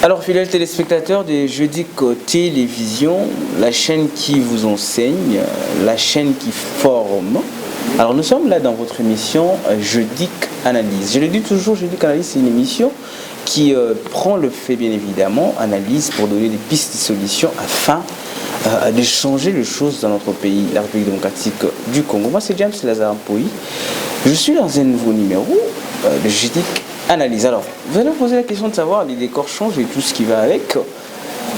Alors, fidèles téléspectateurs de Jeudi Télévision, la chaîne qui vous enseigne, la chaîne qui forme. Alors, nous sommes là dans votre émission Jeudi Analyse. Je le dis toujours, Jeudi Analyse, c'est une émission qui prend le fait, bien évidemment, analyse pour donner des pistes de solutions afin de changer les choses dans notre pays, la République démocratique du Congo. Moi, c'est James Lazare Mpoyi. Je suis dans un nouveau numéro de Jeudi Analyse. Alors, vous allez me poser la question de savoir les décors changent et tout ce qui va avec.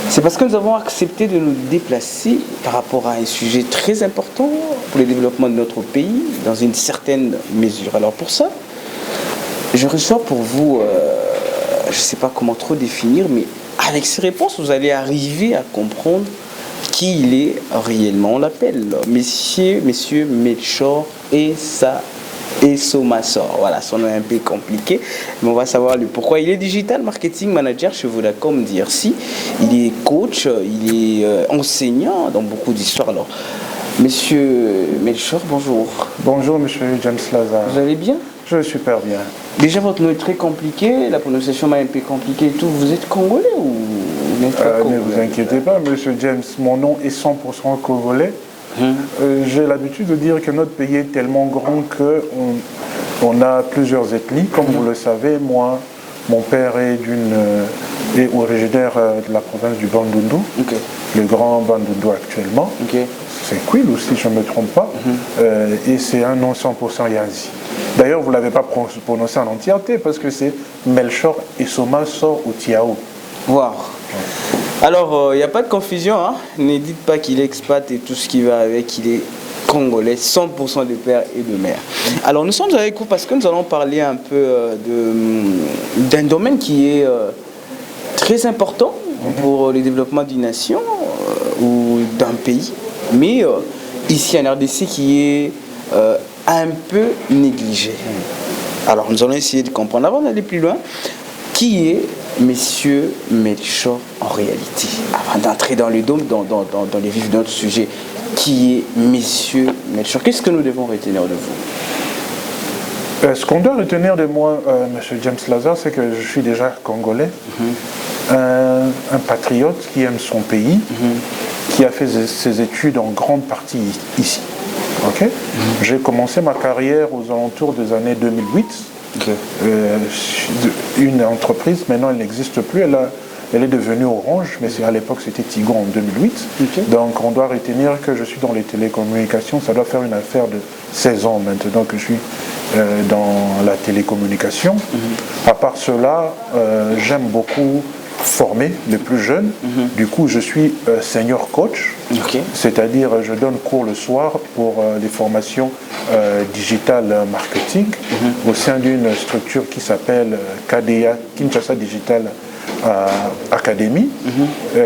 C'est parce que nous avons accepté de nous déplacer par rapport à un sujet très important pour le développement de notre pays dans une certaine mesure. Alors pour ça, je reçois pour vous, je ne sais pas comment trop définir, mais avec ces réponses, vous allez arriver à comprendre qui il est réellement. On l'appelle Monsieur Melchior Essomassor. Voilà, son nom est un peu compliqué, mais on va savoir le pourquoi. Il est digital marketing manager chez Vodacom DRC. Il est coach, il est enseignant dans beaucoup d'histoires. Alors, Monsieur Melchior, bonjour. Bonjour, Monsieur James Lazare. Vous allez bien? Je vais super bien. Déjà, votre nom est très compliqué, la prononciation m'a un peu compliquée et tout. Vous êtes congolais ou vous n'êtes pas congolais? Ne vous inquiétez pas, Monsieur James, mon nom est 100% congolais. J'ai l'habitude de dire que notre pays est tellement grand qu'on a plusieurs ethnies. Comme vous le savez, moi, mon père est originaire de la province du Bandundu, le grand Bandundu actuellement. C'est Kwilu, si je ne me trompe pas. Et c'est un nom 100% Yazi. D'ailleurs, vous ne l'avez pas prononcé en entièreté parce que c'est Melchior Essomassor ou Tiao. Wow. Alors, il n'y a pas de confusion, hein? Ne dites pas qu'il est expat et tout ce qui va avec, il est congolais, 100% de père et de mère. Alors, nous sommes avec vous parce que nous allons parler un peu d'un domaine qui est très important pour le développement d'une nation ou d'un pays, mais ici en RDC qui est un peu négligé. Alors, nous allons essayer de comprendre. Avant d'aller plus loin, qui est Monsieur Melchior en réalité? Avant d'entrer dans le dôme, dans les vifs de notre sujet, qui est Monsieur Melchior? Qu'est-ce que nous devons retenir de vous? Ce qu'on doit retenir de moi, Monsieur James Lazare, c'est que je suis déjà congolais, un patriote qui aime son pays, qui a fait ses études en grande partie ici. J'ai commencé ma carrière aux alentours des années 2008. Une entreprise, maintenant elle n'existe plus, elle est devenue Orange, mais à l'époque c'était Tigo en 2008. Donc on doit retenir que je suis dans les télécommunications, ça doit faire une affaire de 16 ans maintenant que je suis dans la télécommunication. À part cela, j'aime beaucoup former les plus jeunes. Du coup, je suis senior coach, c'est-à-dire je donne cours le soir pour les formations digital marketing au sein d'une structure qui s'appelle KDA, Kinshasa Digital Academy.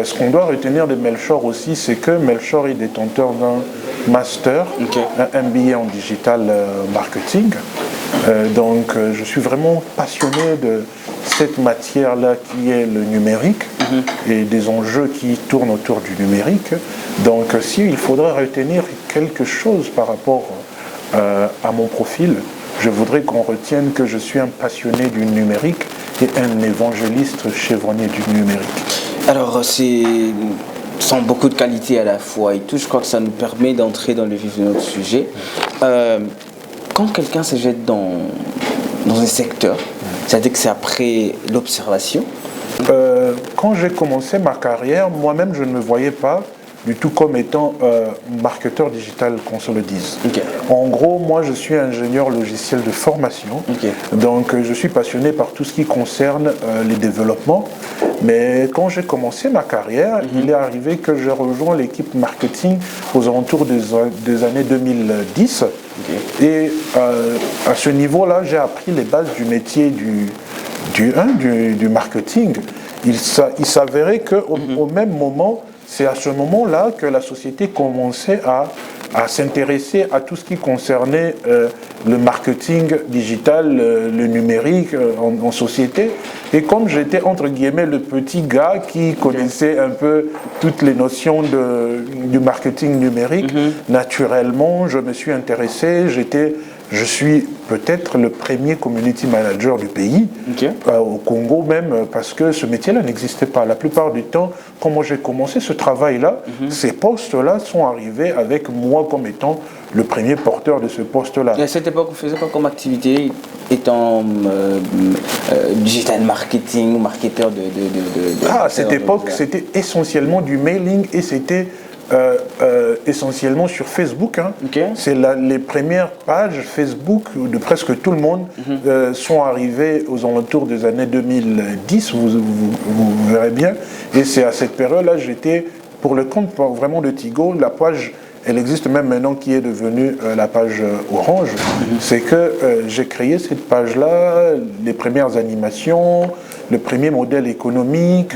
Ce qu'on doit retenir de Melchior aussi, c'est que Melchior est détenteur d'un master, un MBA en digital marketing. Donc je suis vraiment passionné de cette matière-là qui est le numérique et des enjeux qui tournent autour du numérique. Donc s'il faudrait retenir quelque chose par rapport à mon profil, je voudrais qu'on retienne que je suis un passionné du numérique et un évangéliste chevronné du numérique. Alors c'est sans beaucoup de qualités à la fois et tout, je crois que ça nous permet d'entrer dans le vif de notre sujet. Quand quelqu'un se jette dans un secteur, c'est-à-dire que c'est après l'observation? Quand j'ai commencé ma carrière, moi-même je ne me voyais pas du tout comme étant marketeur digital, qu'on se le dise. En gros, moi je suis ingénieur logiciel de formation, donc je suis passionné par tout ce qui concerne les développements. Mais quand j'ai commencé ma carrière, il est arrivé que j'ai rejoint l'équipe marketing aux alentours des années 2010. Et à ce niveau-là, j'ai appris les bases du métier du marketing. Il s'avérait qu'au même moment, c'est à ce moment-là que la société commençait à s'intéresser à tout ce qui concernait le marketing digital, le numérique en société. Et comme j'étais entre guillemets le petit gars qui connaissait un peu toutes les notions du marketing numérique, naturellement, je me suis intéressé. Je suis peut-être le premier community manager du pays, au Congo même, parce que ce métier-là n'existait pas. La plupart du temps, quand moi j'ai commencé ce travail-là, ces postes-là sont arrivés avec moi comme étant le premier porteur de ce poste-là. Et à cette époque, vous faisiez quoi comme activité étant digital marketing ou marketeur à cette époque, c'était essentiellement du mailing et c'était essentiellement sur Facebook. C'est les premières pages Facebook de presque tout le monde sont arrivées aux alentours des années 2010, vous verrez bien. Et c'est à cette période-là, j'étais pour le compte vraiment de Tigo, la page, elle existe même maintenant qui est devenue la page Orange. C'est que j'ai créé cette page-là, les premières animations, le premier modèle économique,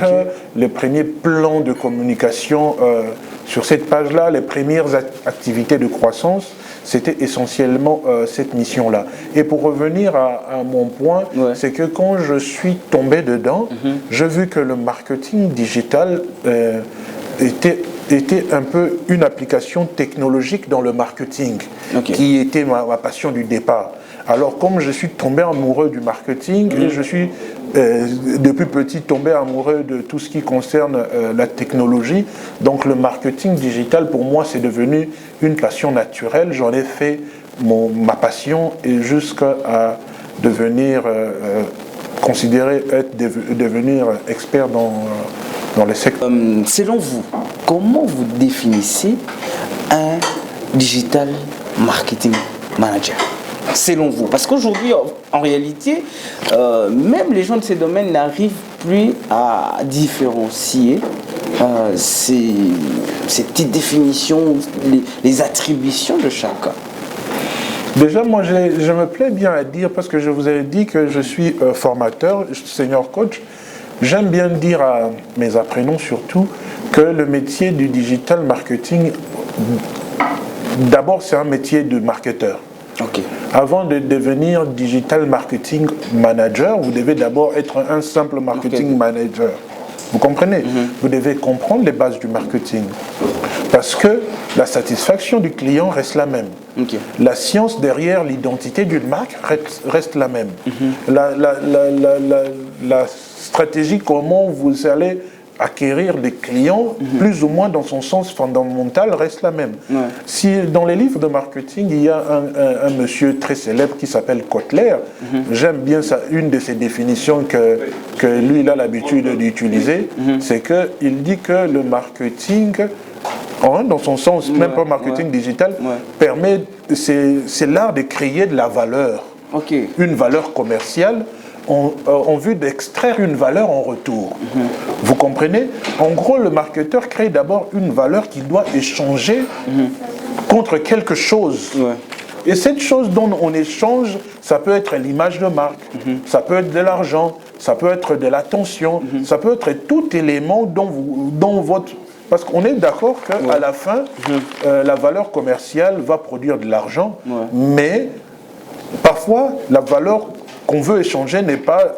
le premier plan de communication sur cette page-là, les premières activités de croissance, c'était essentiellement cette mission-là. Et pour revenir à mon point, c'est que quand je suis tombé dedans, j'ai vu que le marketing digital était un peu une application technologique dans le marketing, qui était ma passion du départ. Alors comme je suis tombé amoureux du marketing, et je suis depuis petit tombé amoureux de tout ce qui concerne la technologie, donc le marketing digital pour moi c'est devenu une passion naturelle. J'en ai fait ma passion et jusqu'à devenir devenir expert dans les secteurs. Selon vous, comment vous définissez un digital marketing manager? Selon vous, parce qu'aujourd'hui, en réalité, même les gens de ces domaines n'arrivent plus à différencier ces petites définitions, les attributions de chacun. Déjà, moi, je me plais bien à dire, parce que je vous ai dit que je suis formateur, senior coach, j'aime bien dire à mes apprenants surtout que le métier du digital marketing, d'abord, c'est un métier de marketeur. Avant de devenir digital marketing manager, vous devez d'abord être un simple marketing manager. Vous comprenez? Vous devez comprendre les bases du marketing. Parce que la satisfaction du client reste la même. La science derrière l'identité d'une marque reste la même. La stratégie, comment vous allez acquérir des clients, plus ou moins dans son sens fondamental, reste la même. Si dans les livres de marketing, il y a un monsieur très célèbre qui s'appelle Kotler, j'aime bien ça, une de ses définitions que lui il a l'habitude d'utiliser, c'est qu'il dit que le marketing, dans son sens, même pas marketing digital, permet, c'est l'art de créer de la valeur, une valeur commerciale, en vue d'extraire une valeur en retour. Vous comprenez? En gros, le marketeur crée d'abord une valeur qu'il doit échanger contre quelque chose. Et cette chose dont on échange, ça peut être l'image de marque, ça peut être de l'argent, ça peut être de l'attention, ça peut être tout élément dont votre... Parce qu'on est d'accord qu'à la fin, la valeur commerciale va produire de l'argent, mais parfois, la valeur qu'on veut échanger n'est pas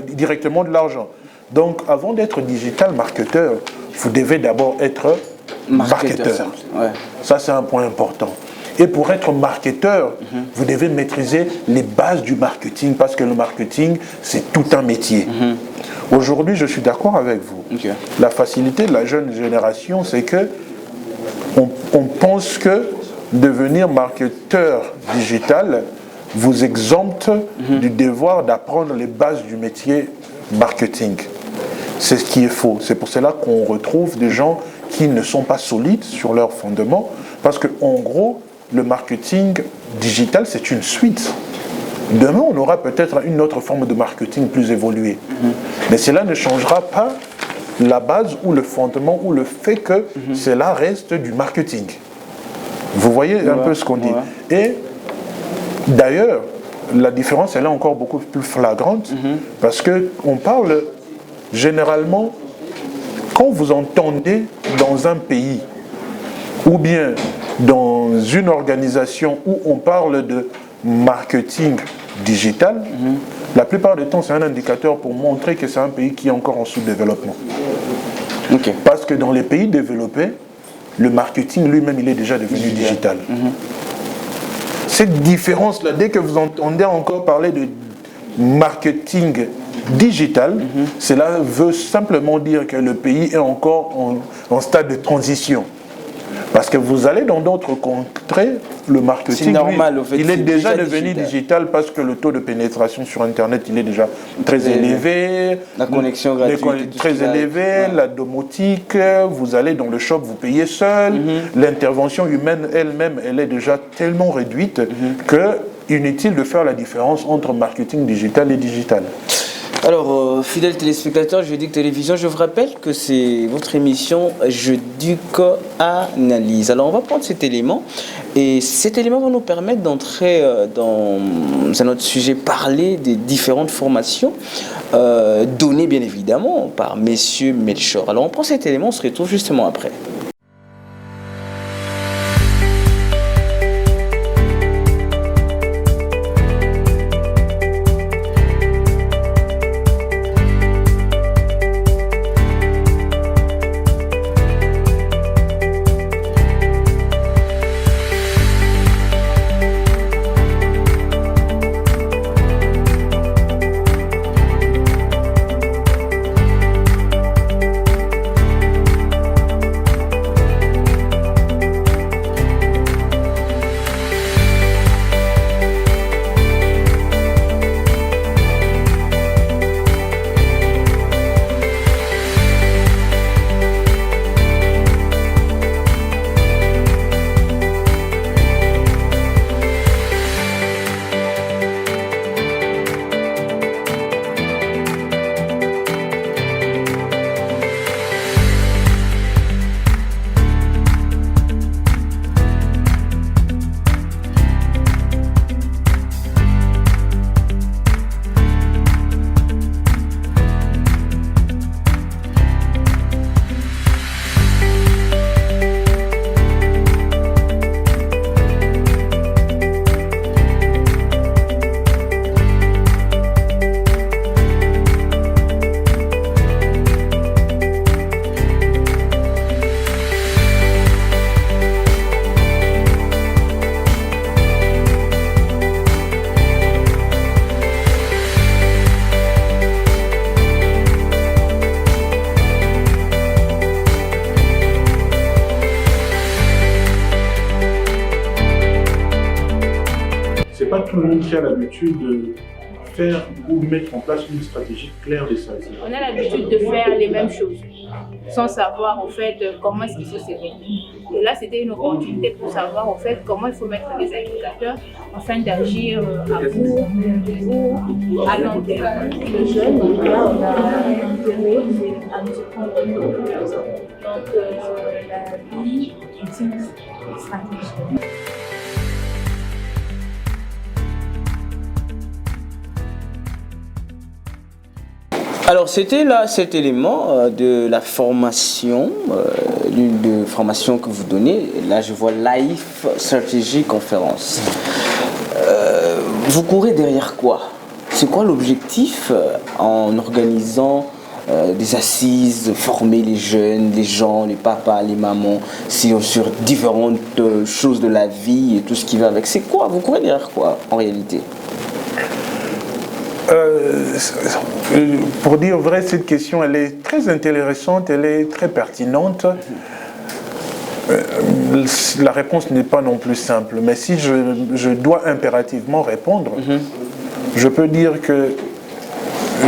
directement de l'argent. Donc, avant d'être digital marketeur, vous devez d'abord être marketeur. Ça, c'est un point important. Et pour être marketeur, vous devez maîtriser les bases du marketing, parce que le marketing, c'est tout un métier. Aujourd'hui, je suis d'accord avec vous. La facilité de la jeune génération, c'est que on pense que devenir marketeur digital vous exempte du devoir d'apprendre les bases du métier marketing. C'est ce qui est faux. C'est pour cela qu'on retrouve des gens qui ne sont pas solides sur leurs fondements, parce qu'en gros, le marketing digital, c'est une suite. Demain, on aura peut-être une autre forme de marketing plus évoluée. Mais cela ne changera pas la base ou le fondement ou le fait que cela reste du marketing. Vous voyez un peu ce qu'on dit. Et d'ailleurs, la différence, elle est encore beaucoup plus flagrante, parce qu'on parle généralement, quand vous entendez dans un pays, ou bien dans une organisation où on parle de marketing digital, la plupart du temps, c'est un indicateur pour montrer que c'est un pays qui est encore en sous-développement. Okay. Parce que dans les pays développés, le marketing lui-même, il est déjà devenu digital. Cette différence-là, dès que vous entendez encore parler de marketing digital, cela veut simplement dire que le pays est encore en stade de transition. Parce que vous allez dans d'autres contrées, le marketing, normal, au fait, il est déjà devenu digital parce que le taux de pénétration sur Internet, il est déjà très élevé. La connexion gratuite. Très élevé, la domotique, vous allez dans le shop, vous payez seul. L'intervention humaine elle-même, elle est déjà tellement réduite que inutile de faire la différence entre marketing digital et digital. Alors, fidèles téléspectateurs, Je Duc Télévision, je vous rappelle que c'est votre émission Je Duc Analyse. Alors, on va prendre cet élément et cet élément va nous permettre d'entrer dans un autre sujet, parler des différentes formations données bien évidemment par messieurs Melchor. Alors, on prend cet élément, on se retrouve justement après. Pas tout le monde qui a l'habitude de faire ou mettre en place une stratégie claire de ça. On a l'habitude de faire les mêmes choses sans savoir en fait comment est-ce qu'il faut s'évoluer. Et là, c'était une opportunité pour savoir en fait comment il faut mettre des indicateurs afin d'agir à court ou à long terme. Le jeune, là, on a intérêt à nous prendre en compte. Donc, la vie utilise une stratégie. Alors c'était là cet élément de la formation, l'une des formations que vous donnez. Là je vois Life Strategy Conference. Vous courez derrière quoi? C'est quoi l'objectif en organisant des assises, former les jeunes, les gens, les papas, les mamans sur différentes choses de la vie et tout ce qui va avec? C'est quoi? Vous courez derrière quoi en réalité? Pour dire vrai, cette question, elle est très intéressante, elle est très pertinente. La réponse n'est pas non plus simple, mais si je dois impérativement répondre, je peux dire que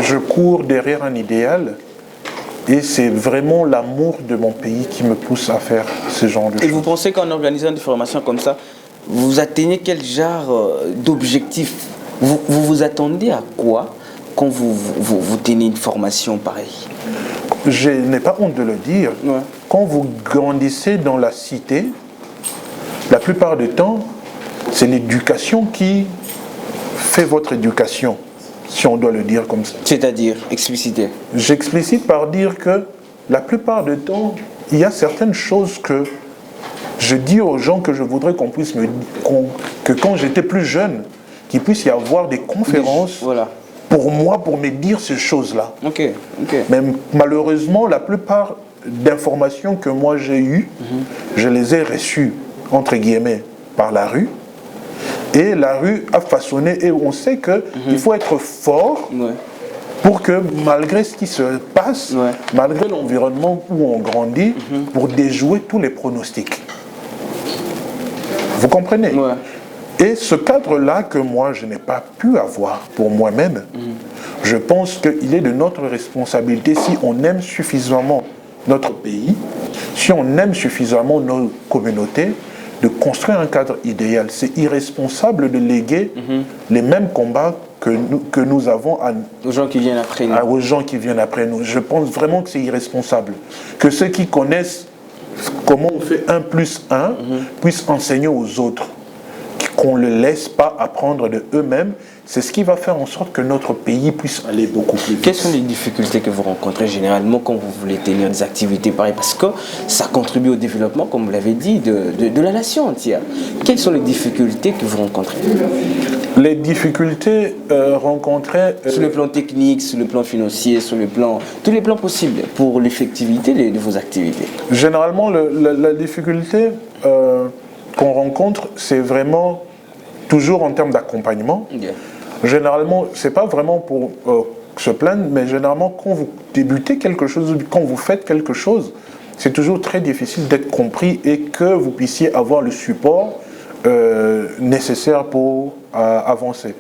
je cours derrière un idéal et c'est vraiment l'amour de mon pays qui me pousse à faire ce genre de choses. Et vous pensez qu'en organisant des formations comme ça, vous atteignez quel genre d'objectif? Vous attendez à quoi quand vous tenez une formation pareille? Je n'ai pas honte de le dire. Ouais. Quand vous grandissez dans la cité, la plupart du temps, c'est l'éducation qui fait votre éducation, si on doit le dire comme ça. C'est-à-dire, expliciter? J'explicite par dire que la plupart du temps, il y a certaines choses que je dis aux gens que je voudrais qu'on puisse que quand j'étais plus jeune, qu'il puisse y avoir des conférences pour moi, pour me dire ces choses-là. Mais malheureusement, la plupart d'informations que moi j'ai eues, je les ai reçues, entre guillemets, par la rue. Et la rue a façonné, et on sait qu'il faut être fort pour que, malgré ce qui se passe, malgré l'environnement où on grandit, pour déjouer tous les pronostics. Vous comprenez? Et ce cadre-là que moi, je n'ai pas pu avoir pour moi-même, je pense qu'il est de notre responsabilité, si on aime suffisamment notre pays, si on aime suffisamment nos communautés, de construire un cadre idéal. C'est irresponsable de léguer les mêmes combats que nous avons aux gens qui viennent après nous. Aux gens qui viennent après nous. Je pense vraiment que c'est irresponsable. Que ceux qui connaissent comment on fait 1 + 1 puissent enseigner aux autres. Qu'on ne le laisse pas apprendre de eux-mêmes. C'est ce qui va faire en sorte que notre pays puisse aller beaucoup plus vite. Quelles sont les difficultés que vous rencontrez généralement quand vous voulez tenir des activités pareilles? Parce que ça contribue au développement, comme vous l'avez dit, de la nation entière. Quelles sont les difficultés que vous rencontrez? Les difficultés rencontrées... sur le plan technique, sur le plan financier, sur le plan... tous les plans possibles pour l'effectivité de vos activités. Généralement, la difficulté qu'on rencontre, c'est vraiment toujours en termes d'accompagnement. Généralement, ce n'est pas vraiment pour se plaindre, mais généralement, quand vous débutez quelque chose, quand vous faites quelque chose, c'est toujours très difficile d'être compris et que vous puissiez avoir le support nécessaire pour avancer.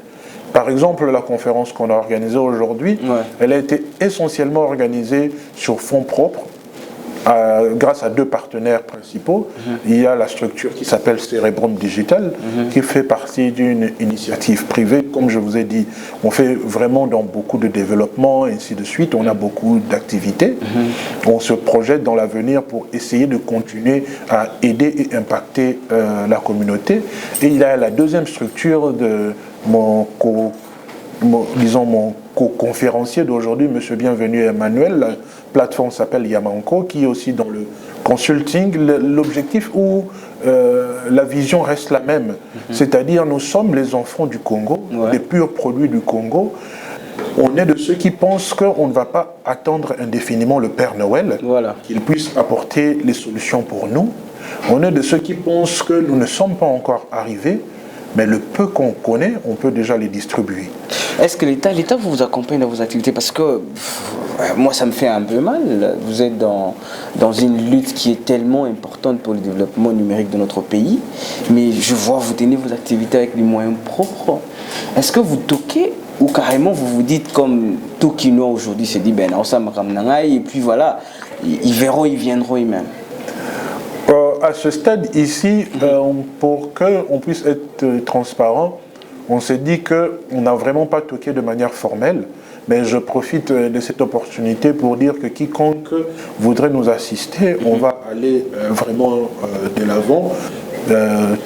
Par exemple, la conférence qu'on a organisée aujourd'hui, elle a été essentiellement organisée sur fonds propres, grâce à 2 partenaires principaux. Il y a la structure qui s'appelle Cerebrum Digital, qui fait partie d'une initiative privée. Comme je vous ai dit, on fait vraiment dans beaucoup de développement, et ainsi de suite. On a beaucoup d'activités. On se projette dans l'avenir pour essayer de continuer à aider et impacter la communauté. Et il y a la deuxième structure de mon co-conférencier d'aujourd'hui, M. Bienvenu Emmanuel. La plateforme s'appelle Yamanco, qui est aussi dans le consulting. L'objectif où la vision reste la même, c'est-à-dire nous sommes les enfants du Congo, les purs produits du Congo. On est de ceux qui pensent qu'on ne va pas attendre indéfiniment le Père Noël, qu'il puisse apporter les solutions pour nous. On est de ceux qui pensent que nous ne sommes pas encore arrivés, mais le peu qu'on connaît, on peut déjà les distribuer. Est-ce que l'État vous accompagne dans vos activités? Parce que moi, ça me fait un peu mal. Vous êtes dans une lutte qui est tellement importante pour le développement numérique de notre pays, mais je vois vous tenez vos activités avec les moyens propres. Est-ce que vous toquez ou carrément vous vous dites comme tout Quinois aujourd'hui se dit, ben on s'en et puis voilà, ils verront, ils viendront eux-mêmes? À ce stade ici, pour qu'on puisse être transparent, on s'est dit qu'on n'a vraiment pas toqué de manière formelle, mais je profite de cette opportunité pour dire que quiconque voudrait nous assister, on va aller vraiment de l'avant.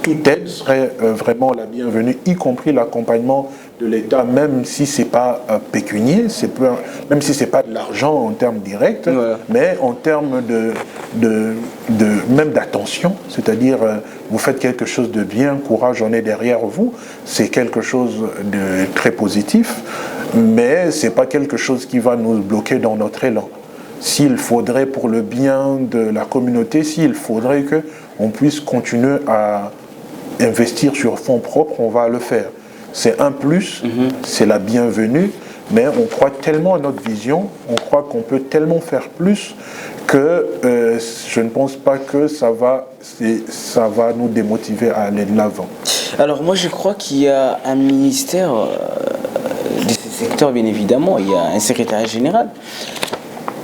Toute aide serait vraiment la bienvenue, y compris l'accompagnement de l'État, même si ce n'est pas pécunier, même si ce n'est pas de l'argent en termes directs, mais en termes même d'attention, c'est-à-dire vous faites quelque chose de bien, courage, on est derrière vous, c'est quelque chose de très positif, mais ce n'est pas quelque chose qui va nous bloquer dans notre élan. S'il faudrait pour le bien de la communauté, s'il faudrait qu'on puisse continuer à investir sur fonds propres, on va le faire. C'est un plus, c'est la bienvenue, mais on croit tellement à notre vision, on croit qu'on peut tellement faire plus que je ne pense pas que ça va nous démotiver à aller de l'avant. Alors moi je crois qu'il y a un ministère de ce secteur, bien évidemment, il y a un secrétariat général.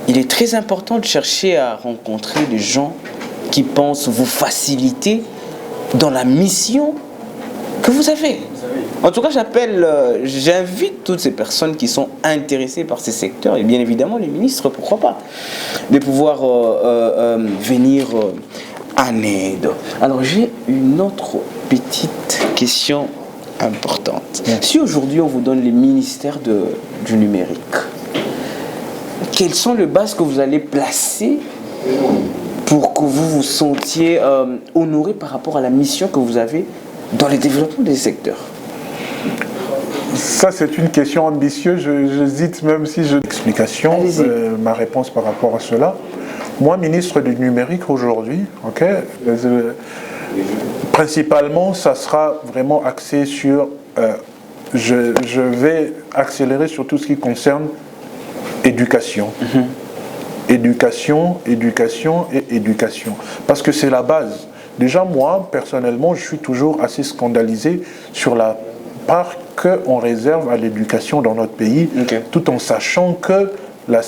Il est très important de chercher à rencontrer des gens qui pensent vous faciliter dans la mission que vous avez. En tout cas, j'invite toutes ces personnes qui sont intéressées par ces secteurs, et bien évidemment les ministres, pourquoi pas, de pouvoir venir en aide. Alors j'ai une autre petite question importante. Si aujourd'hui on vous donne les ministères du numérique, quelles sont les bases que vous allez placer pour que vous vous sentiez honoré par rapport à la mission que vous avez dans le développement des secteurs? Ça, c'est une question ambitieuse. J'hésite même si je... Explication, ma réponse par rapport à cela. Moi, ministre du numérique aujourd'hui, principalement, ça sera vraiment axé sur... je vais accélérer sur tout ce qui concerne éducation. Éducation, éducation et éducation. Parce que c'est la base. Déjà, moi, personnellement, je suis toujours assez scandalisé sur la part qu'on réserve à l'éducation dans notre pays, tout en sachant que le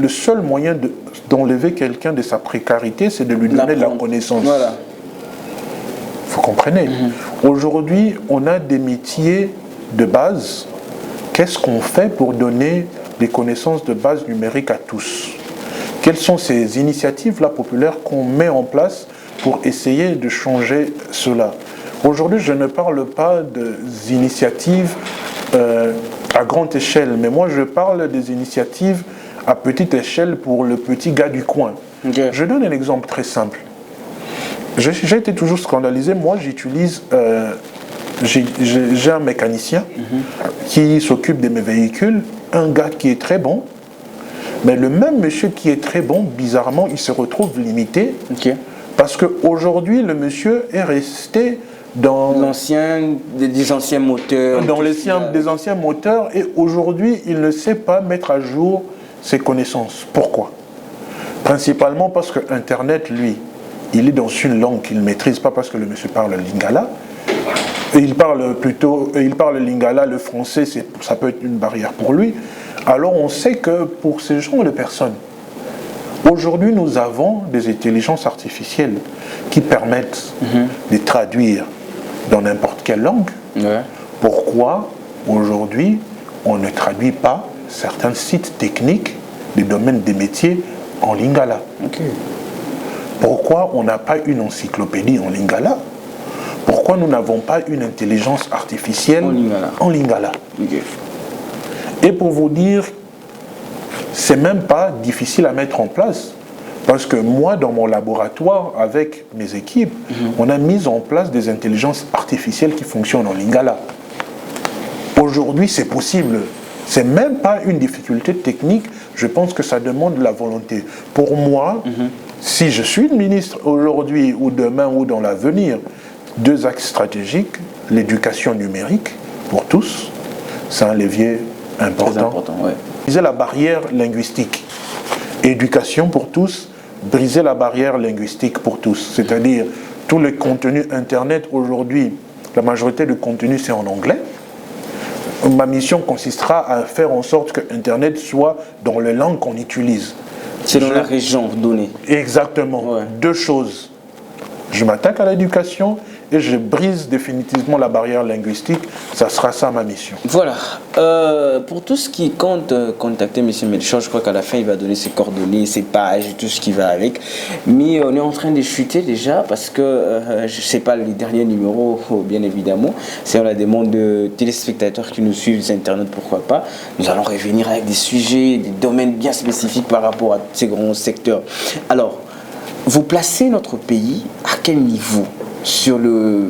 seul moyen d'enlever quelqu'un de sa précarité, c'est de lui donner de la connaissance. Voilà. Vous comprenez? Aujourd'hui, on a des métiers de base. Qu'est-ce qu'on fait pour donner des connaissances de base numériques à tous? Quelles sont ces initiatives-là populaires qu'on met en place pour essayer de changer cela? Aujourd'hui, je ne parle pas des initiatives à grande échelle, mais moi je parle des initiatives à petite échelle pour le petit gars du coin. Je donne un exemple très simple. J'ai été toujours scandalisé. Moi, j'ai un mécanicien qui s'occupe de mes véhicules, un gars qui est très bon, mais le même monsieur qui est très bon, bizarrement, il se retrouve limité parce qu'aujourd'hui, le monsieur est resté dans des anciens moteurs. Des anciens moteurs, et aujourd'hui, il ne sait pas mettre à jour ses connaissances. Pourquoi? Principalement parce que Internet, lui, il est dans une langue qu'il ne maîtrise pas, parce que le monsieur parle lingala. Et il parle lingala, le français, ça peut être une barrière pour lui. Alors on sait que pour ces genres de personnes, aujourd'hui nous avons des intelligences artificielles qui permettent de traduire dans n'importe quelle langue. Pourquoi aujourd'hui on ne traduit pas certains sites techniques des domaines des métiers en lingala? Pourquoi on n'a pas une encyclopédie en lingala? Pourquoi nous n'avons pas une intelligence artificielle en lingala? Et pour vous dire, c'est même pas difficile à mettre en place. Parce que moi, dans mon laboratoire, avec mes équipes, on a mis en place des intelligences artificielles qui fonctionnent en lingala. Aujourd'hui, c'est possible. C'est même pas une difficulté technique. Je pense que ça demande de la volonté. Pour moi, si je suis ministre aujourd'hui ou demain ou dans l'avenir, 2 axes stratégiques, l'éducation numérique pour tous, c'est un levier important. Très important, Briser la barrière linguistique. Éducation pour tous, briser la barrière linguistique pour tous. C'est-à-dire, tous les contenus Internet aujourd'hui, la majorité du contenu c'est en anglais. Ma mission consistera à faire en sorte que Internet soit dans les langues qu'on utilise. C'est dans la région donnée. Exactement. 2 choses. Je m'attaque à l'éducation et je brise définitivement la barrière linguistique. Ça sera ça ma mission. Voilà. Pour tout ce qui compte contacter M. Melchior, je crois qu'à la fin il va donner ses coordonnées, ses pages et tout ce qui va avec. Mais on est en train de chuter déjà parce que je ne sais pas les derniers numéros, bien évidemment. C'est à la demande de téléspectateurs qui nous suivent sur Internet, pourquoi pas. Nous allons revenir avec des sujets, des domaines bien spécifiques par rapport à ces grands secteurs. Alors, vous placez notre pays à quel niveau sur le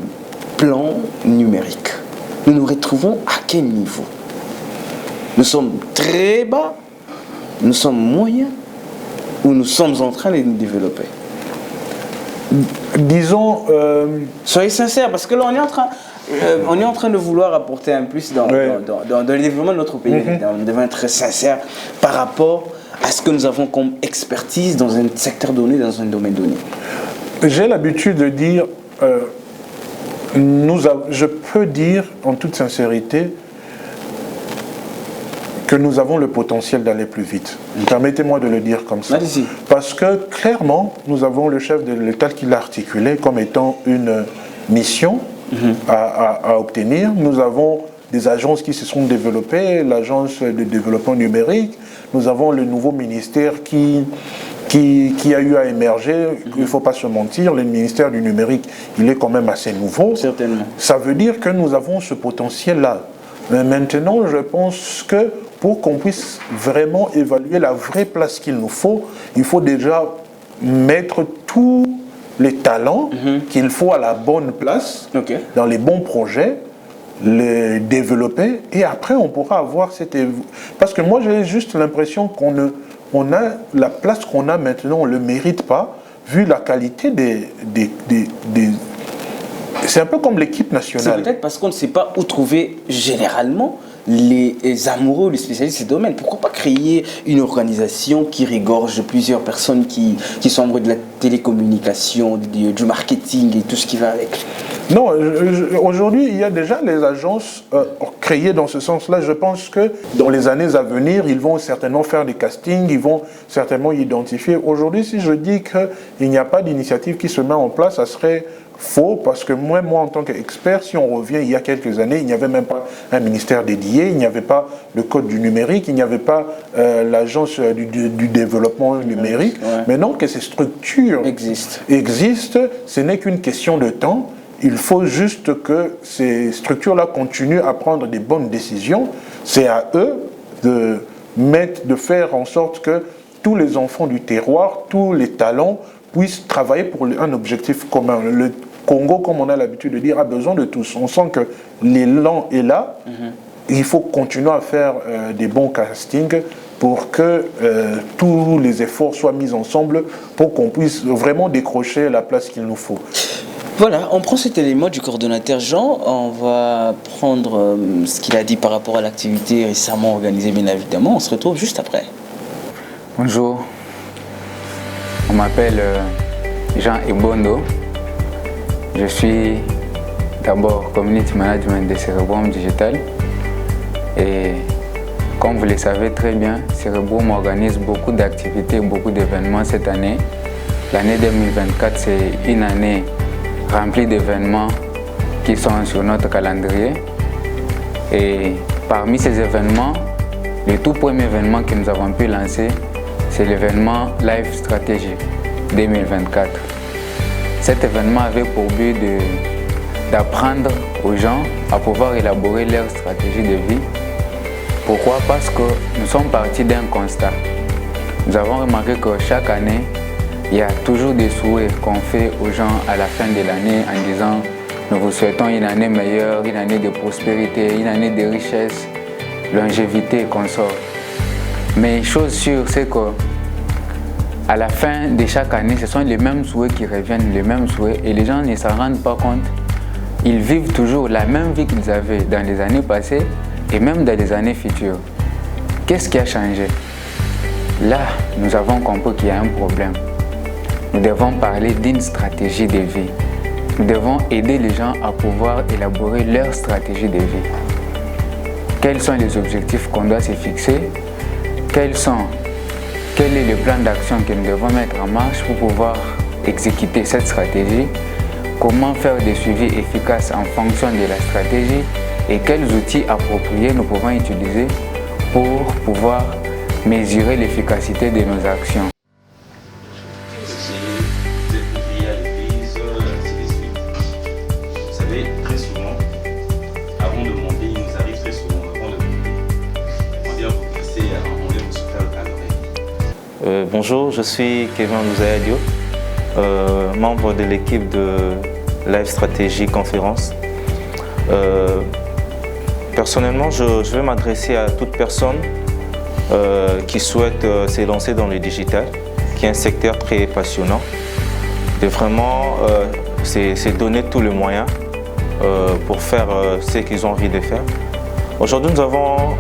plan numérique? Nous nous retrouvons à quel niveau? Nous sommes très bas, nous sommes moyens, ou nous sommes en train de nous développer? Disons... Soyez sincères, parce que là on est en train de vouloir apporter un plus dans le développement de notre pays. On devrait être très sincère par rapport à ce que nous avons comme expertise dans un secteur donné, dans un domaine donné. J'ai l'habitude de dire, je peux dire en toute sincérité que nous avons le potentiel d'aller plus vite. Permettez-moi de le dire comme ça. Allez-y. Parce que clairement, nous avons le chef de l'État qui l'a articulé comme étant une mission à obtenir. Nous avons des agences qui se sont développées, l'agence de développement numérique, nous avons le nouveau ministère qui a eu à émerger. Il ne faut pas se mentir, le ministère du numérique, il est quand même assez nouveau. Certainement. Ça veut dire que nous avons ce potentiel-là. Mais maintenant, je pense que pour qu'on puisse vraiment évaluer la vraie place qu'il nous faut, il faut déjà mettre tous les talents qu'il faut à la bonne place, dans les bons projets, les développer, et après on pourra avoir cette... Parce que moi j'ai juste l'impression qu'on a la place qu'on a maintenant, on ne le mérite pas, vu la qualité des... C'est un peu comme l'équipe nationale. C'est peut-être parce qu'on ne sait pas où trouver généralement les amoureux, les spécialistes de ces domaines. Pourquoi pas créer une organisation qui regorge plusieurs personnes qui sont amoureux de la télécommunication, du marketing et tout ce qui va avec? Non, aujourd'hui, il y a déjà les agences créées dans ce sens-là. Je pense que dans les années à venir, ils vont certainement faire des castings, ils vont certainement identifier. Aujourd'hui, si je dis qu'il n'y a pas d'initiative qui se met en place, ça serait faux, parce que moi en tant qu'expert, si on revient il y a quelques années, il n'y avait même pas un ministère dédié, il n'y avait pas le code du numérique, il n'y avait pas l'agence du développement numérique. Maintenant que ces structures existent, ce n'est qu'une question de temps. Il faut juste que ces structures-là continuent à prendre des bonnes décisions. C'est à eux de faire en sorte que tous les enfants du terroir, tous les talents puissent travailler pour un objectif commun. Le Congo, comme on a l'habitude de dire, a besoin de tous. On sent que l'élan est là. Il faut continuer à faire des bons castings pour que tous les efforts soient mis ensemble pour qu'on puisse vraiment décrocher la place qu'il nous faut. Voilà, on prend cet élément du coordonnateur Jean, on va prendre ce qu'il a dit par rapport à l'activité récemment organisée, bien évidemment. On se retrouve juste après. Bonjour, on m'appelle Jean Ebondo. Je suis d'abord Community Management de Cerebrum Digital. Et comme vous le savez très bien, Cerebrum organise beaucoup d'activités, beaucoup d'événements cette année. L'année 2024, c'est une année remplie d'événements qui sont sur notre calendrier. Et parmi ces événements, le tout premier événement que nous avons pu lancer, c'est l'événement Life Strategy 2024. Cet événement avait pour but d'apprendre aux gens à pouvoir élaborer leur stratégie de vie. Pourquoi? Parce que nous sommes partis d'un constat. Nous avons remarqué que chaque année, il y a toujours des souhaits qu'on fait aux gens à la fin de l'année en disant nous vous souhaitons une année meilleure, une année de prospérité, une année de richesse, longévité, consort. Mais chose sûre, c'est que à la fin de chaque année, ce sont les mêmes souhaits qui reviennent, les mêmes souhaits, et les gens ne s'en rendent pas compte. Ils vivent toujours la même vie qu'ils avaient dans les années passées et même dans les années futures. Qu'est-ce qui a changé? Là, nous avons compris qu'il y a un problème. Nous devons parler d'une stratégie de vie. Nous devons aider les gens à pouvoir élaborer leur stratégie de vie. Quels sont les objectifs qu'on doit se fixer? Quel est le plan d'action que nous devons mettre en marche pour pouvoir exécuter cette stratégie? Comment faire des suivis efficaces en fonction de la stratégie? Et quels outils appropriés nous pouvons utiliser pour pouvoir mesurer l'efficacité de nos actions? Vous savez, très souvent, avant de monter, il nous arrive très souvent, avant de monter, on vient vous passer, on vient vous souffler à l'oreille. Bonjour, je suis Kevin Louzayadio, membre de l'équipe de Live Strategy Conférence. Personnellement, je vais m'adresser à toute personne qui souhaite s'élancer dans le digital, qui est un secteur très passionnant, de vraiment se donner tous les moyens pour faire ce qu'ils ont envie de faire. Aujourd'hui, nous avons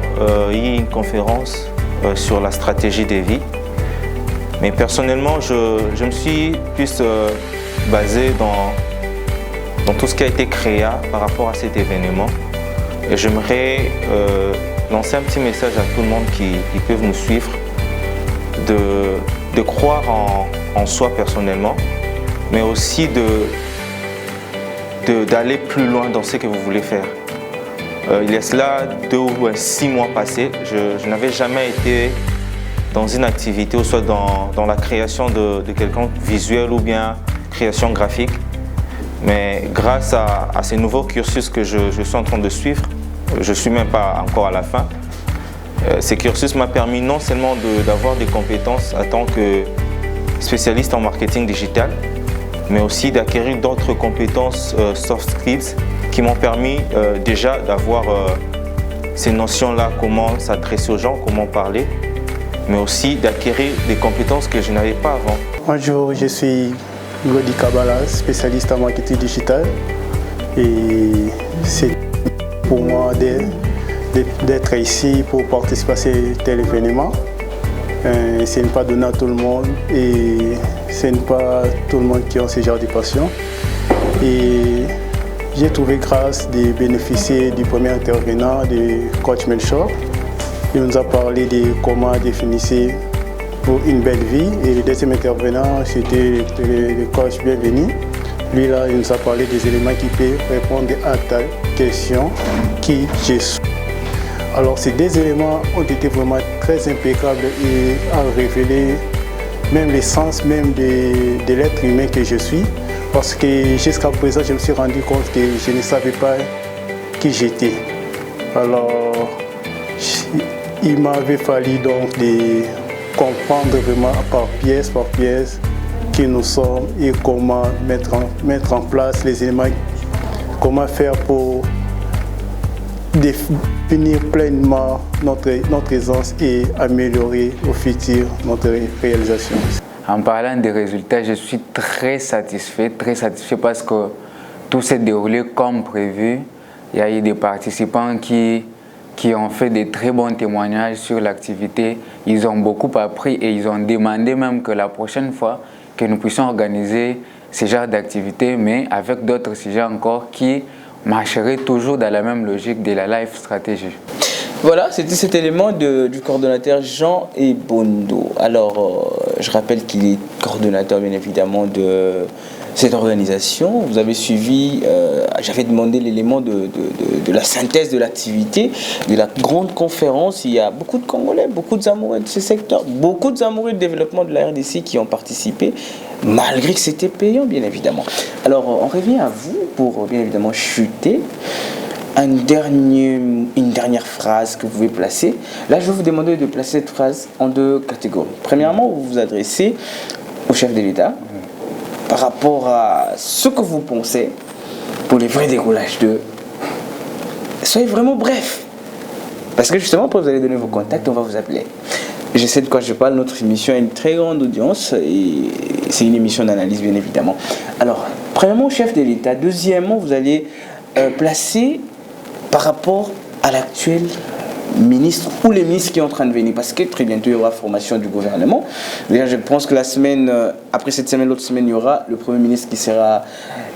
eu une conférence sur la stratégie de vie. Mais personnellement, je me suis plus basé dans tout ce qui a été créé par rapport à cet événement. Et j'aimerais lancer un petit message à tout le monde qui peuvent nous suivre, de croire en soi personnellement, mais aussi d'aller plus loin dans ce que vous voulez faire. Il y a cela 2 ou 6 mois passés, je n'avais jamais été dans une activité ou soit dans la création de quelqu'un visuel ou bien création graphique. Mais grâce à ces nouveaux cursus que je suis en train de suivre, je ne suis même pas encore à la fin, ces cursus m'a permis non seulement d'avoir des compétences en tant spécialiste en marketing digital, mais aussi d'acquérir d'autres compétences soft skills qui m'ont permis déjà d'avoir ces notions-là, comment s'adresser aux gens, comment parler, mais aussi d'acquérir des compétences que je n'avais pas avant. Bonjour, je suis Godi Kabala, spécialiste en marketing digital, et c'est pour moi d'être ici pour participer à tel événement. Ce n'est pas donné à tout le monde et ce n'est pas tout le monde qui a ce genre de passion. Et j'ai trouvé grâce de bénéficier du premier intervenant, de coach Melchor. Il nous a parlé de comment définir pour une belle vie. Et le deuxième intervenant, c'était le coach Bienvenu. Lui, là, il nous a parlé des éléments qui peuvent répondre à ta question, qui je suis. Alors, ces deux éléments ont été vraiment très impeccables et ont révélé même l'essence même de l'être humain que je suis. Parce que jusqu'à présent, je me suis rendu compte que je ne savais pas qui j'étais. Alors, il m'avait fallu donc de comprendre vraiment par pièce qui nous sommes et comment mettre en place les éléments, comment faire pour définir pleinement notre aisance et améliorer au futur notre réalisation. En parlant des résultats, je suis très satisfait parce que tout s'est déroulé comme prévu. Il y a eu des participants qui ont fait de très bons témoignages sur l'activité. Ils ont beaucoup appris et ils ont demandé même que la prochaine fois que nous puissions organiser ce genre d'activité, mais avec d'autres sujets encore qui marcheraient toujours dans la même logique de la life stratégie. Voilà, c'était cet élément du coordonnateur Jean Ebondo. Alors, je rappelle qu'il est coordonnateur bien évidemment de cette organisation. Vous avez suivi, j'avais demandé l'élément de la synthèse de l'activité, de la grande conférence. Il y a beaucoup de Congolais, beaucoup d'amoureux de ce secteur, beaucoup d'amoureux du développement de la RDC qui ont participé, malgré que c'était payant bien évidemment. Alors, on revient à vous pour bien évidemment chuter. Une dernière phrase que vous pouvez placer. Là, je vais vous demander de placer cette phrase en deux catégories. Premièrement, vous vous adressez au chef de l'État par rapport à ce que vous pensez pour les vrais déroulages de... Soyez vraiment bref. Parce que justement, après vous allez donner vos contacts, on va vous appeler. Je sais de quoi je parle, notre émission a une très grande audience et c'est une émission d'analyse, bien évidemment. Alors, premièrement, au chef de l'État. Deuxièmement, vous allez placer par rapport à l'actuel ministre ou les ministres qui sont en train de venir, parce que très bientôt il y aura formation du gouvernement. Déjà, je pense que la semaine, après cette semaine, l'autre semaine, il y aura le Premier ministre qui sera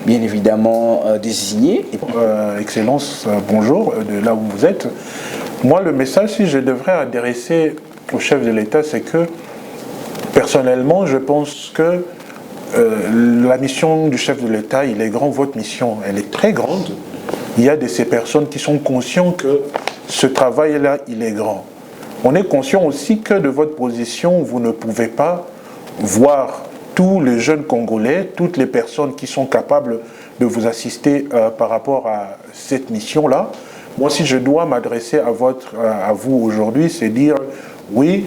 bien évidemment désigné. Excellence, bonjour, de là où vous êtes. Moi, le message, si je devrais adresser au chef de l'État, c'est que personnellement, je pense que la mission du chef de l'État, il est grand, votre mission, elle est très grande. Il y a de ces personnes qui sont conscients que ce travail-là, il est grand. On est conscient aussi que de votre position, vous ne pouvez pas voir tous les jeunes Congolais, toutes les personnes qui sont capables de vous assister par rapport à cette mission-là. Moi, si je dois m'adresser à vous aujourd'hui, c'est dire, oui,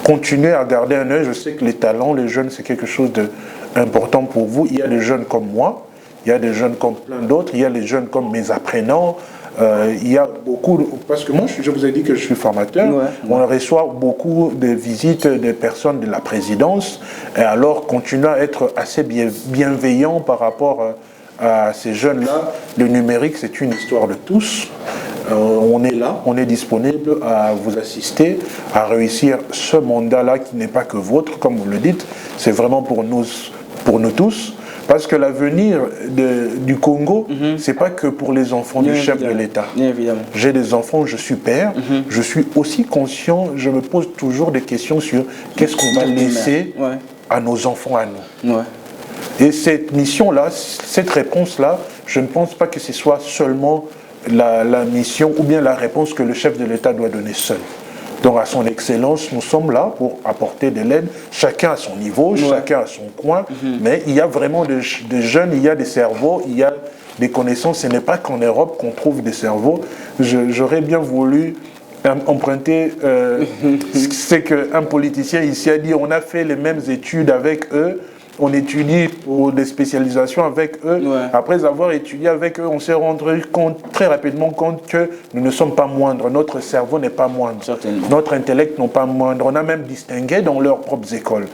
continuez à garder un œil. Je sais que les talents, les jeunes, c'est quelque chose d'important pour vous. Il y a des jeunes comme moi, il y a des jeunes comme plein d'autres, il y a des jeunes comme mes apprenants. Il y a beaucoup, parce que moi, je vous ai dit que je suis formateur, on reçoit beaucoup de visites des personnes de la présidence, et alors continuer à être assez bienveillant par rapport à ces jeunes-là. Le numérique, c'est une histoire de tous. On est là, on est disponible à vous assister, à réussir ce mandat-là qui n'est pas que vôtre, comme vous le dites, c'est vraiment pour nous tous. Parce que l'avenir du Congo, c'est pas que pour les enfants du chef de l'État. J'ai des enfants, je suis père, je suis aussi conscient, je me pose toujours des questions sur qu'est-ce qu'on va laisser à nos enfants, à nous. Et cette mission-là, cette réponse-là, je ne pense pas que ce soit seulement la mission ou bien la réponse que le chef de l'État doit donner seul. Donc à son excellence, nous sommes là pour apporter de l'aide, chacun à son niveau, chacun à son coin, mais il y a vraiment des jeunes, il y a des cerveaux, il y a des connaissances, ce n'est pas qu'en Europe qu'on trouve des cerveaux. J'aurais bien voulu emprunter ce qu'un politicien ici a dit. On a fait les mêmes études avec eux, on étudie pour des spécialisations avec eux. Ouais. Après avoir étudié avec eux, on s'est rendu compte très rapidement compte que nous ne sommes pas moindres. Notre cerveau n'est pas moindre. Certainement. Notre intellect n'est pas moindre. On a même distingué dans leurs propres écoles.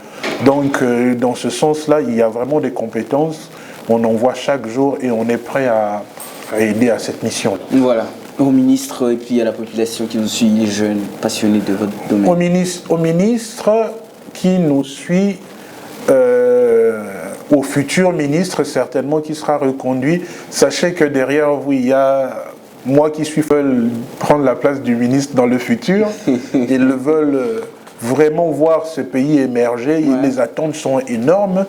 Donc, dans ce sens-là, il y a vraiment des compétences. On en voit chaque jour et on est prêt à aider à cette mission. Voilà. Au ministre et puis à la population qui nous suit, les jeunes passionnés de votre domaine. Au ministre qui nous suit, au futur ministre certainement qui sera reconduit, sachez que derrière vous, il y a moi qui suis veulent prendre la place du ministre dans le futur. Ils veulent vraiment voir ce pays émerger. Ouais. Les attentes sont énormes.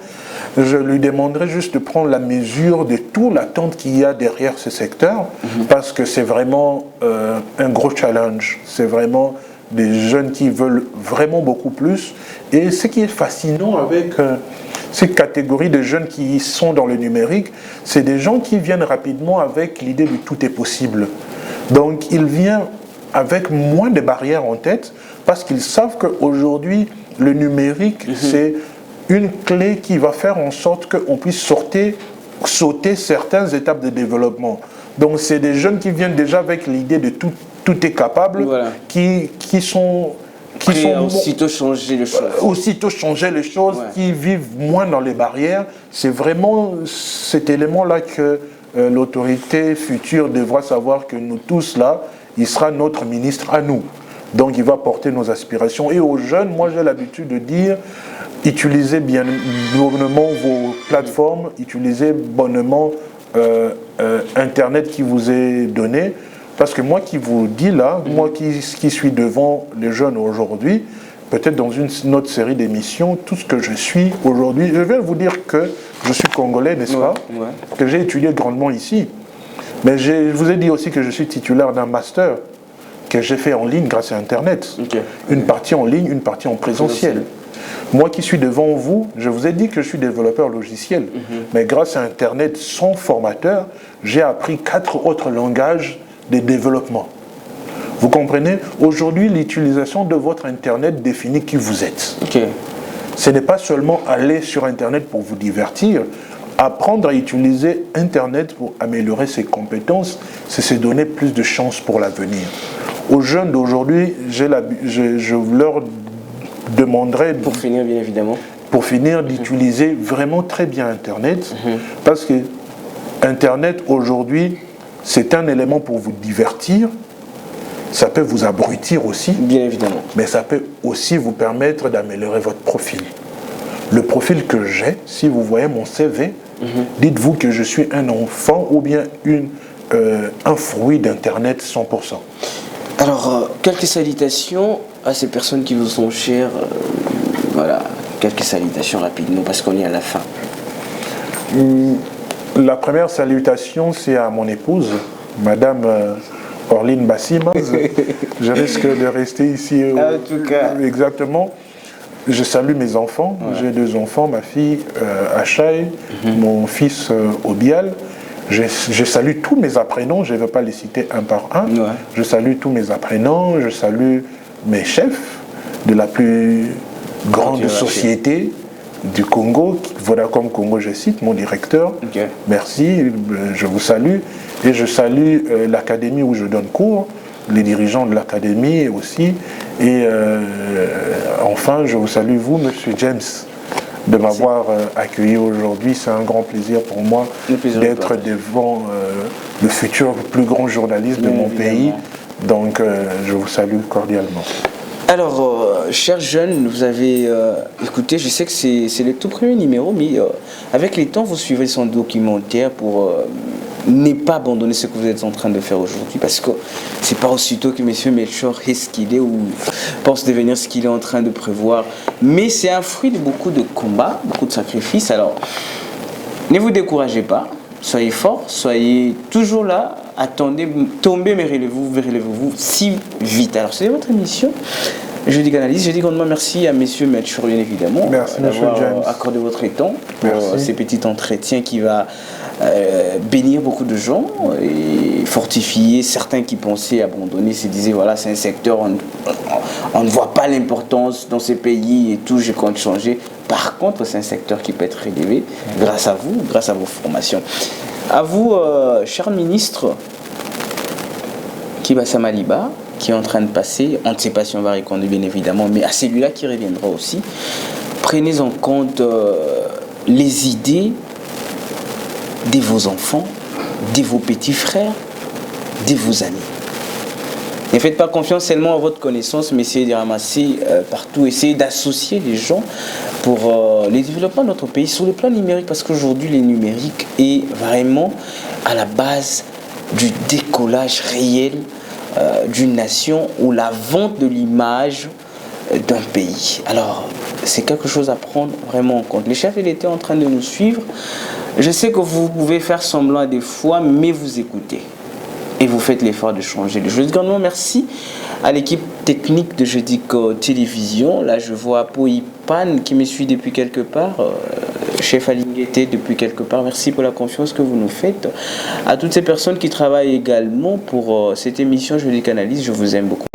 Je lui demanderai juste de prendre la mesure de toute l'attente qu'il y a derrière ce secteur, parce que c'est vraiment un gros challenge. C'est vraiment des jeunes qui veulent vraiment beaucoup plus. Et ce qui est fascinant avec ces catégories de jeunes qui sont dans le numérique, c'est des gens qui viennent rapidement avec l'idée de tout est possible. Donc ils viennent avec moins de barrières en tête, parce qu'ils savent qu'aujourd'hui, le numérique, c'est une clé qui va faire en sorte qu'on puisse sauter certaines étapes de développement. Donc c'est des jeunes qui viennent déjà avec l'idée de tout est capable, voilà. qui sont aussitôt changer les choses. Aussitôt changer les choses, ouais. Qui vivent moins dans les barrières. C'est vraiment cet élément-là que l'autorité future devra savoir que nous tous là, il sera notre ministre à nous. Donc il va porter nos aspirations. Et aux jeunes, moi j'ai l'habitude de dire, utilisez bien bonnement vos plateformes, utilisez bonnement Internet qui vous est donné. Parce que moi qui vous dis là, moi qui suis devant les jeunes aujourd'hui, peut-être dans une autre série d'émissions, tout ce que je suis aujourd'hui, je vais vous dire que je suis congolais, n'est-ce pas? Ouais. Que j'ai étudié grandement ici. Mais je vous ai dit aussi que je suis titulaire d'un master que j'ai fait en ligne grâce à Internet. Okay. Une partie en ligne, une partie en présentiel. Moi qui suis devant vous, je vous ai dit que je suis développeur logiciel. Mais grâce à Internet, sans formateur, j'ai appris 4 autres langages de développement. Vous comprenez? Aujourd'hui, l'utilisation de votre Internet définit qui vous êtes. Okay. Ce n'est pas seulement aller sur Internet pour vous divertir. Apprendre à utiliser Internet pour améliorer ses compétences, c'est se donner plus de chances pour l'avenir. Aux jeunes d'aujourd'hui, je leur demanderai... Pour finir, bien évidemment. Pour finir, d'utiliser vraiment très bien Internet. Parce que Internet, aujourd'hui, c'est un élément pour vous divertir. Ça peut vous abrutir aussi. Bien évidemment. Mais ça peut aussi vous permettre d'améliorer votre profil. Le profil que j'ai, si vous voyez mon CV, dites-vous que je suis un enfant ou bien un fruit d'Internet 100%. Alors, quelques salutations à ces personnes qui vous sont chères. Voilà, quelques salutations rapidement parce qu'on est à la fin. La première salutation, c'est à mon épouse, Madame Orline Bassimaz. Je risque de rester ici. En tout cas. Exactement. Je salue mes enfants. Ouais. J'ai 2 enfants, ma fille Achaï, mon fils Obial. Je salue tous mes apprenants, je ne vais pas les citer un par un. Ouais. Je salue tous mes apprenants, je salue mes chefs de la plus grande société du Congo, Vodacom Congo, je cite, mon directeur. Okay. Merci, je vous salue. Et je salue l'académie où je donne cours, les dirigeants de l'académie aussi. Et enfin, je vous salue vous, Monsieur James, de m'avoir accueilli aujourd'hui. C'est un grand plaisir pour moi d'être devant le futur plus grand journaliste de mon pays. Donc, je vous salue cordialement. Alors, chers jeunes, vous avez écouté, je sais que c'est le tout premier numéro, mais avec les temps, vous suivez son documentaire pour ne pas abandonner ce que vous êtes en train de faire aujourd'hui, parce que c'est pas aussitôt que M. Melchior est ce qu'il est ou pense devenir ce qu'il est en train de prévoir, mais c'est un fruit de beaucoup de combats, beaucoup de sacrifices. Alors, ne vous découragez pas, soyez forts, soyez toujours là, attendez, tombez, mais relevez-vous si vite. Alors, c'est votre émission. Je dis qu'analyse, je dis grandement merci à M. Melchior, bien évidemment, d'avoir accordé votre temps pour ces petits entretiens qui va bénir beaucoup de gens et fortifier certains qui pensaient abandonner, se disaient voilà, c'est un secteur, on ne voit pas l'importance dans ces pays et tout, je compte changer. Par contre, c'est un secteur qui peut être élevé grâce à vous, grâce à vos formations. À vous, cher ministre Kiba Samaliba, qui est en train de passer, on ne sait pas si on va reconduire bien évidemment, mais à celui-là qui reviendra aussi, prenez en compte les idées de vos enfants, de vos petits frères, de vos amis. Ne faites pas confiance seulement à votre connaissance, mais essayez de ramasser partout, essayez d'associer les gens pour le développement de notre pays sur le plan numérique, parce qu'aujourd'hui, le numérique est vraiment à la base du décollage réel d'une nation ou la vente de l'image d'un pays. Alors, c'est quelque chose à prendre vraiment en compte. Les chefs, il était en train de nous suivre. Je sais que vous pouvez faire semblant des fois, mais vous écoutez. Et vous faites l'effort de changer les choses. Grandement merci à l'équipe technique de Jeudi-Co Télévision. Là, je vois Poipan qui me suit depuis quelque part. Chef Alingueté depuis quelque part. Merci pour la confiance que vous nous faites. À toutes ces personnes qui travaillent également pour cette émission Jeudi Analyse, je vous aime beaucoup.